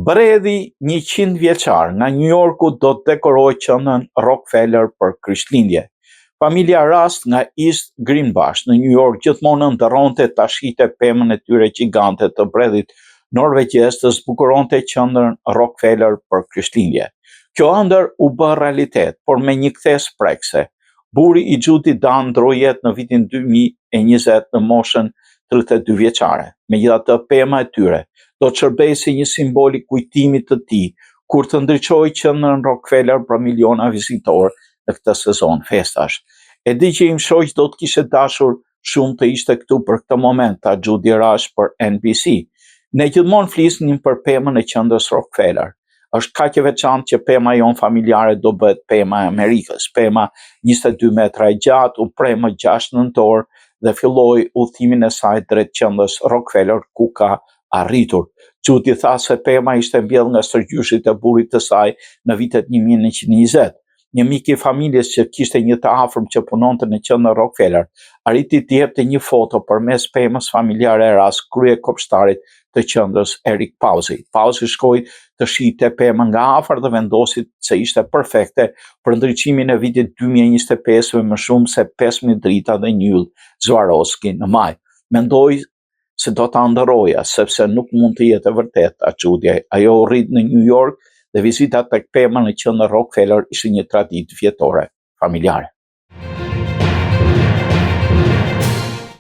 Bredhi 100 vjeçar nga New Yorku do të dekorojë qendrën Rockefeller për Krishtlindje. Familja Rast nga East Greenbush në New York gjithmonë ndërronte ta shihte pemën e tyre gjigante të bredhit norvegjez të zbukuronte qendrën Rockefeller për Krishtlindje. Kjo ëndër u bë realitet, por me një kthes prekse. Burri i Judy Dunn ndroi jetë në vitin 2020 në moshën 32 vjeçare. Megjithatë, pema e tyre do të shërbejë si një simbol i kujtimit të tij kur të ndriçojë qendrën Rockefeller për miliona vizitorë në këtë sezon festash. E di që im shoq do të kishte dashur shumë të ishte këtu për këtë moment, tha Judy Rush për NBC. Ne gjithmonë flisnim për pemën e qendrës Rockefeller. Është kaq e veçantë që pema jon familjare do bëhet pema e Amerikës. Pema 22 metra e gjatë u pre më 6 nëntor dhe filloi udhëtimin e saj drejt qendrës Rockefeller ku ka arritur. Judy tha se pema ishte mbjellë nga stërgjyshit e burrit të saj në vitet 1920. Një mik i familjes që kishte një të afërm që punonte në qendrën Rockefeller, arriti të jepte një foto përmes pemës familjare e Rast kryekopshtarit të qendrës Eric Pauzi. Pauzi shkoi të shihte pemën nga afër dhe vendosi se ishte perfekte për ndriçimin e vitit 2025 me më shumë se 5.000 drita dhe një yll Swarovski në maj. Mendoj se do ta ndërroja sepse nuk mund të jetë e vërtetë, tha Judy. Ajo u rrit në New York dhe vizita tek pema në qendrën Rockefeller ishte një traditë vjetore familjare.